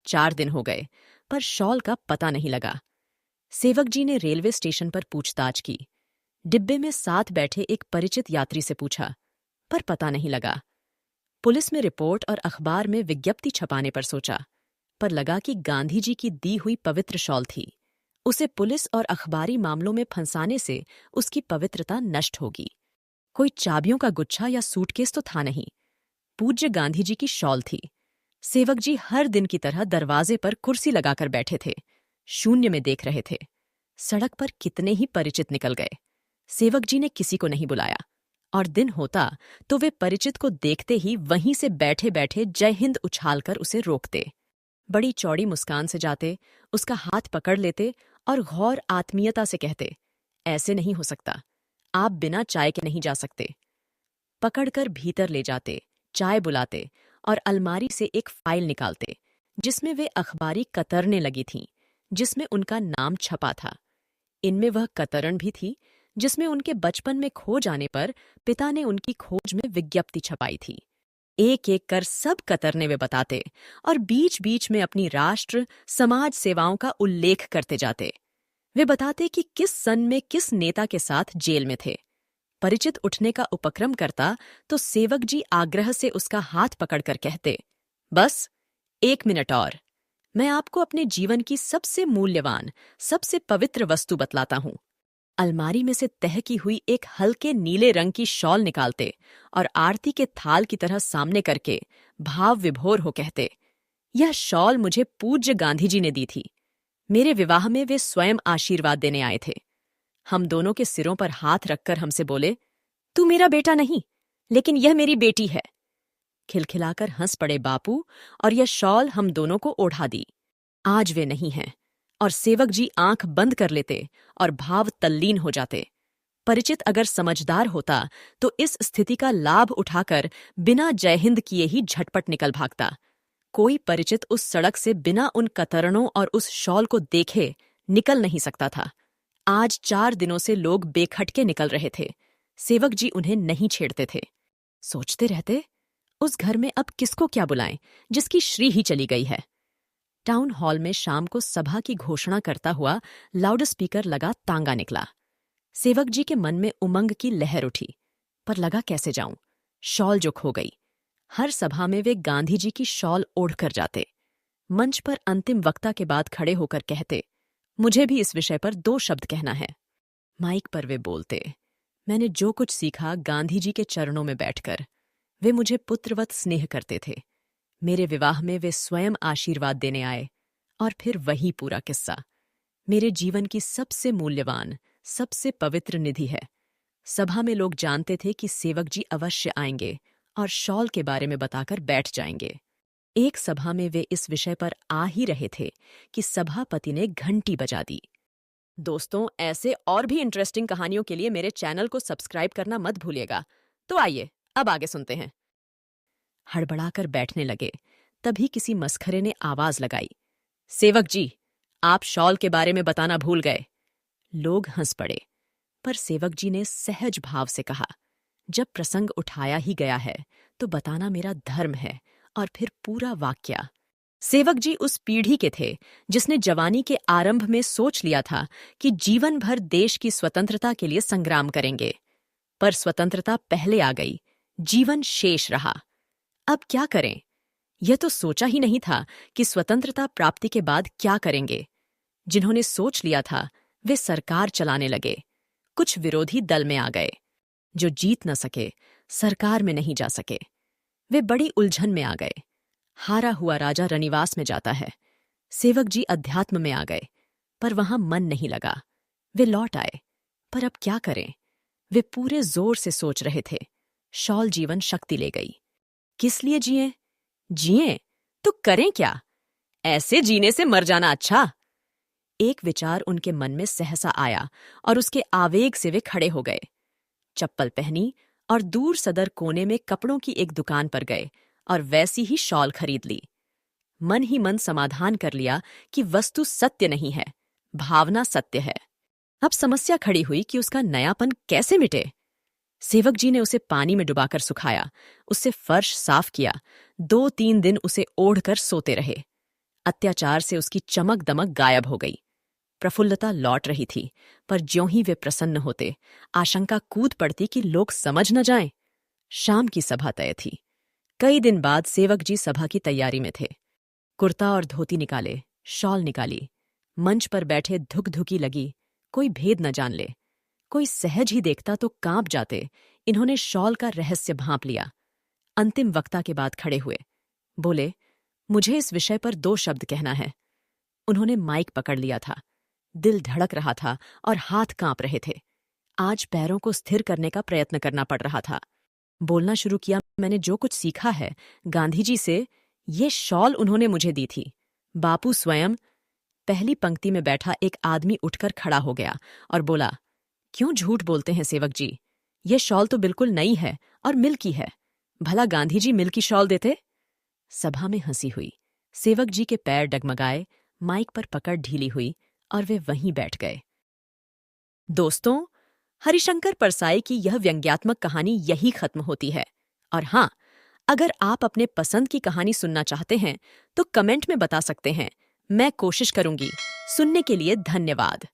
4 दिन हो गए, पर शॉल का पता नहीं लगा। सेवक जी ने रेलवे स्टेशन पर पूछताछ की। डिब्बे में साथ बैठे एक परिचित यात्री से पूछा, पर पता नहीं लगा। पुलिस में रिपोर्ट और अखबार में विज्ञप्ति छपाने पर सोचा, पर लगा कि गांधी जी की दी हुई पवित्र शॉल थी। उसे पुलिस और अखबारी मामलों में फंसाने से उसकी पवित्रता नष्ट होगी। कोई चाबियों का गुच्छा या सूटकेस तो था नहीं, पूज्य गांधी जी की शॉल थी। सेवक जी हर दिन की तरह दरवाजे पर कुर्सी लगाकर बैठे थे, शून्य में देख रहे थे। सड़क पर कितने ही परिचित निकल गए, सेवक जी ने किसी को नहीं बुलाया, और दिन होता तो वे परिचित को देखते ही वहीं से बैठे बैठे जय हिंद उछालकर उसे रोकते। बड़ी चौड़ी मुस्कान से जाते, उसका हाथ पकड़ लेते और गौर आत्मीयता से कहते, ऐसे नहीं हो सकता, आप बिना चाय के नहीं जा सकते। पकड़कर भीतर ले जाते, चाय बुलाते और अलमारी से एक फाइल निकालते जिसमें वे अखबारी कतरने लगी थीं, जिसमें उनका नाम छपा था। इनमें वह कतरन भी थी जिसमें उनके बचपन में खो जाने पर पिता ने उनकी खोज में विज्ञप्ति छपाई थी। एक एक कर सब कतरने वे बताते और बीच बीच में अपनी राष्ट्र समाज सेवाओं का उल्लेख करते जाते। वे बताते कि किस सन में किस नेता के साथ जेल में थे। परिचित उठने का उपक्रम करता तो सेवक जी आग्रह से उसका हाथ पकड़कर कहते, बस 1 मिनट और, मैं आपको अपने जीवन की सबसे मूल्यवान, सबसे पवित्र वस्तु बतलाता हूं। अलमारी में से तहकी हुई एक हल्के नीले रंग की शॉल निकालते और आरती के थाल की तरह सामने करके भाव विभोर हो कहते, यह शॉल मुझे पूज्य गांधी जी ने दी थी। मेरे विवाह में वे स्वयं आशीर्वाद देने आए थे। हम दोनों के सिरों पर हाथ रखकर हमसे बोले, तू मेरा बेटा नहीं, लेकिन यह मेरी बेटी है। खिलखिलाकर हंस पड़े बापू और यह शॉल हम दोनों को ओढ़ा दी। आज वे नहीं हैं, और सेवक जी आंख बंद कर लेते और भाव तल्लीन हो जाते। परिचित अगर समझदार होता तो इस स्थिति का लाभ उठाकर बिना जय हिंद किए ही झटपट निकल भागता। कोई परिचित उस सड़क से बिना उन कतरनों और उस शॉल को देखे निकल नहीं सकता था। आज 4 दिनों से लोग बेखटके निकल रहे थे, सेवक जी उन्हें नहीं छेड़ते थे। सोचते रहते, उस घर में अब किसको क्या बुलाएं जिसकी श्री ही चली गई है। टाउन हॉल में शाम को सभा की घोषणा करता हुआ लाउड स्पीकर लगा तांगा निकला। सेवक जी के मन में उमंग की लहर उठी, पर लगा कैसे जाऊं, शॉल जो खो गई। हर सभा में वे गांधी जी की शॉल ओढ़कर जाते। मंच पर अंतिम वक्ता के बाद खड़े होकर कहते, मुझे भी इस विषय पर 2 शब्द कहना है। माइक पर वे बोलते, मैंने जो कुछ सीखा गांधी जी के चरणों में बैठकर। वे मुझे पुत्रवत स्नेह करते थे। मेरे विवाह में वे स्वयं आशीर्वाद देने आए, और फिर वही पूरा किस्सा मेरे जीवन की सबसे मूल्यवान, सबसे पवित्र निधि है। सभा में लोग जानते थे कि सेवक जी अवश्य आएंगे और शॉल के बारे में बताकर बैठ जाएंगे। एक सभा में वे इस विषय पर आ ही रहे थे कि सभापति ने घंटी बजा दी। दोस्तों, ऐसे और भी इंटरेस्टिंग कहानियों के लिए मेरे चैनल को सब्सक्राइब करना मत भूलिएगा। तो आइए अब आगे सुनते हैं। हड़बड़ाकर बैठने लगे, तभी किसी मस्खरे ने आवाज लगाई, सेवक जी, आप शॉल के बारे में बताना भूल गए। लोग हंस पड़े, पर सेवक जी ने सहज भाव से कहा, जब प्रसंग उठाया ही गया है तो बताना मेरा धर्म है। और फिर पूरा वाक्या। सेवक जी उस पीढ़ी के थे जिसने जवानी के आरंभ में सोच लिया था कि जीवन भर देश की स्वतंत्रता के लिए संग्राम करेंगे, पर स्वतंत्रता पहले आ गई, जीवन शेष रहा। अब क्या करें? यह तो सोचा ही नहीं था कि स्वतंत्रता प्राप्ति के बाद क्या करेंगे। जिन्होंने सोच लिया था वे सरकार चलाने लगे। कुछ विरोधी दल में आ गए। जो जीत न सके, सरकार में नहीं जा सके। वे बड़ी उलझन में आ गए। हारा हुआ राजा रनिवास में जाता है। सेवक जी अध्यात्म में आ गए, पर वहां मन नहीं लगा। वे लौट आए, पर अब क्या करें? वे पूरे जोर से सोच रहे थे। शॉल जीवन शक्ति ले गई। किस लिए जिएं? जिएं तो करें क्या? ऐसे जीने से मर जाना अच्छा। एक विचार उनके मन में सहसा आया और उसके आवेग से वे खड़े हो गए। चप्पल पहनी और दूर सदर कोने में कपड़ों की एक दुकान पर गए और वैसी ही शॉल खरीद ली। मन ही मन समाधान कर लिया कि वस्तु सत्य नहीं है, भावना सत्य है। अब समस्या खड़ी हुई कि उसका नयापन कैसे मिटे। सेवक जी ने उसे पानी में डुबाकर सुखाया, उससे फर्श साफ किया, 2-3 दिन उसे ओढ़कर सोते रहे। अत्याचार से उसकी चमक दमक गायब हो गई। प्रफुल्लता लौट रही थी, पर ज्यों ही वे प्रसन्न होते, आशंका कूद पड़ती कि लोग समझ न जाएं। शाम की सभा तय थी। कई दिन बाद सेवक जी सभा की तैयारी में थे। कुर्ता और धोती निकाले, शॉल निकाली, मंच पर बैठे धुकधुकी लगी, कोई भेद न जान ले। कोई सहज ही देखता तो कांप जाते। इन्होंने शॉल का रहस्य भांप लिया। अंतिम वक्ता के बाद खड़े हुए, बोले, मुझे इस विषय पर 2 शब्द कहना है। उन्होंने माइक पकड़ लिया था। दिल धड़क रहा था और हाथ कांप रहे थे। आज पैरों को स्थिर करने का प्रयत्न करना पड़ रहा था। बोलना शुरू किया, मैंने जो कुछ सीखा है गांधी जी से, ये शॉल उन्होंने मुझे दी थी। बापू स्वयं। पहली पंक्ति में बैठा एक आदमी उठकर खड़ा हो गया और बोला, क्यों झूठ बोलते हैं सेवक जी? ये शॉल तो बिल्कुल नई है और मिल की है। भला गांधी जी मिल की शॉल देते? सभा में हंसी हुई। सेवक जी के पैर डगमगाए, माइक पर पकड़ ढीली हुई और वे वहीं बैठ गए। दोस्तों, हरिशंकर परसाई की यह व्यंग्यात्मक कहानी यही खत्म होती है। और हाँ, अगर आप अपने पसंद की कहानी सुनना चाहते हैं तो कमेंट में बता सकते हैं। मैं कोशिश करूंगी। सुनने के लिए धन्यवाद।